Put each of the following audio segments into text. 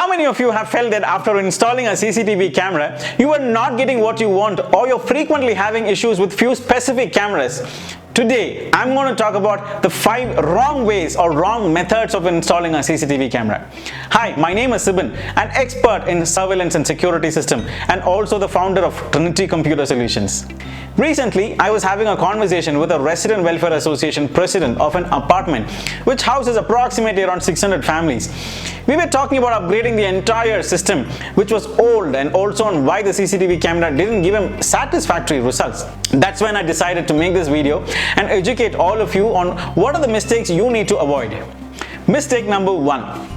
How many of you have felt that after installing a CCTV camera, you are not getting what you want, or you're frequently having issues with few specific cameras? Today, I'm going to talk about the 5 wrong ways or wrong methods of installing a CCTV camera. Hi, my name is Sibin, an expert in surveillance and security system and also the founder of Trinity Computer Solutions. Recently, I was having a conversation with a Resident Welfare Association president of an apartment which houses approximately around 600 families. We were talking about upgrading the entire system, which was old, and also on why the CCTV camera didn't give him satisfactory results. That's when I decided to make this video and educate all of you on what are the mistakes you need to avoid. Mistake number 1.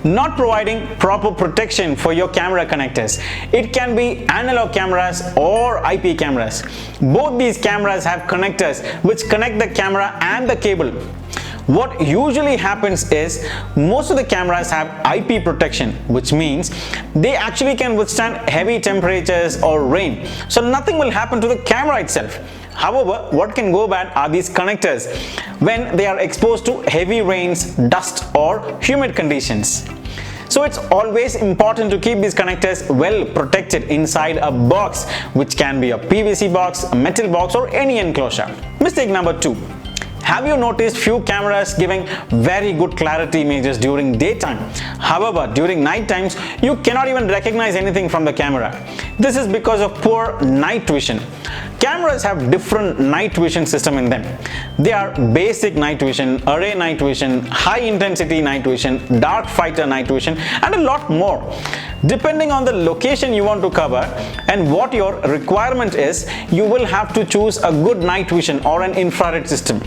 Not providing proper protection for your camera connectors. It can be analog cameras or IP cameras. Both these cameras have connectors which connect the camera and the cable. What usually happens is most of the cameras have IP protection, which means they actually can withstand heavy temperatures or rain, so nothing will happen to the camera itself. However, what can go bad are these connectors when they are exposed to heavy rains, dust or humid conditions. So it's always important to keep these connectors well protected inside a box, which can be a PVC box, a metal box or any enclosure. Mistake number 2. Have you noticed few cameras giving very good clarity images during daytime? However, during night times, you cannot even recognize anything from the camera. This is because of poor night vision. Cameras have different night vision system in them. They are basic night vision, array night vision, high intensity night vision, dark fighter night vision, and a lot more. Depending on the location you want to cover and what your requirement is, you will have to choose a good night vision or an infrared system.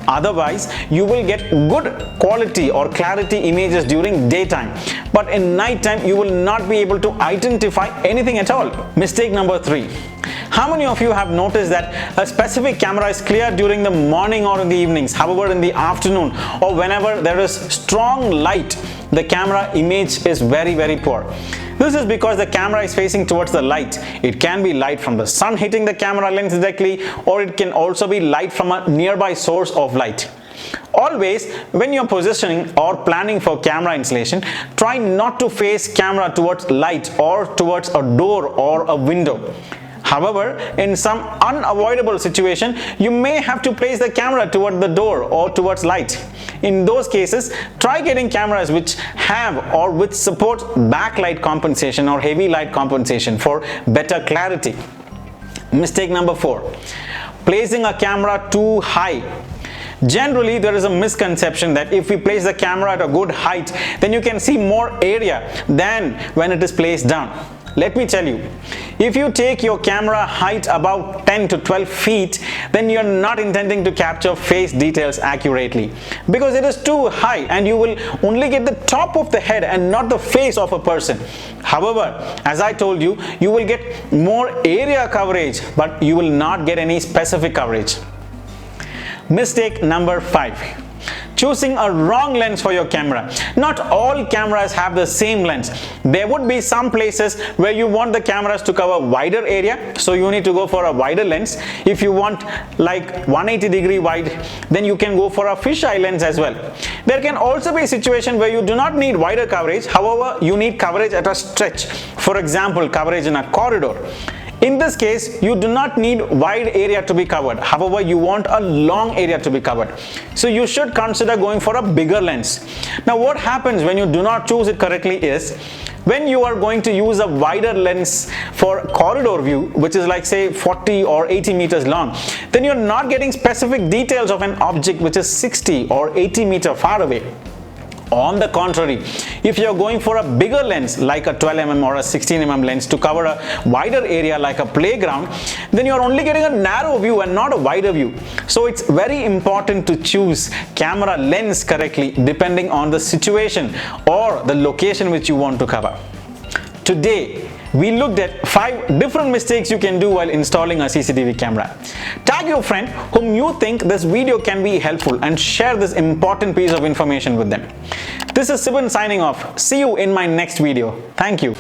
Otherwise, you will get good quality or clarity images during daytime, but in night time you will not be able to identify anything at all. Mistake number 3. How many of you have noticed that a specific camera is clear during the morning or in the evenings, however in the afternoon or whenever there is strong light, the camera image is very poor? This is because the camera is facing towards the light. It can be light from the sun hitting the camera lens directly, or it can also be light from a nearby source of light. Always, when you're positioning or planning for camera installation, try not to face camera towards light or towards a door or a window. However, in some unavoidable situation, you may have to place the camera toward the door or towards light. In those cases, try getting cameras which have or which support backlight compensation or heavy light compensation for better clarity. Mistake number 4. Placing a camera too high. Generally, there is a misconception that if we place the camera at a good height, then you can see more area than when it is placed down. Let me tell you, if you take your camera height about 10 to 12 feet, then you're not intending to capture face details accurately because it is too high and you will only get the top of the head and not the face of a person. However, as I told you, you will get more area coverage, but you will not get any specific coverage. Mistake number 5. Choosing a wrong lens for your camera. Not all cameras have the same lens. There would be some places where you want the cameras to cover wider area, so you need to go for a wider lens. If you want like 180-degree wide, then you can go for a fisheye lens as well. There can also be a situation where you do not need wider coverage, however, you need coverage at a stretch. For example, coverage in a corridor. In this case, you do not need wide area to be covered. However, you want a long area to be covered. So you should consider going for a bigger lens. Now, what happens when you do not choose it correctly is, when you are going to use a wider lens for corridor view, which is like say 40 or 80 meters long, then you're not getting specific details of an object which is 60 or 80 meters far away. On the contrary, if you're going for a bigger lens like a 12mm or a 16mm lens to cover a wider area like a playground, then you're only getting a narrow view and not a wider view. So it's very important to choose camera lens correctly depending on the situation or the location which you want to cover. Today, we looked at 5 different mistakes you can do while installing a CCTV camera. Tag your friend whom you think this video can be helpful and share this important piece of information with them. This is Sibin signing off. See you in my next video. Thank you.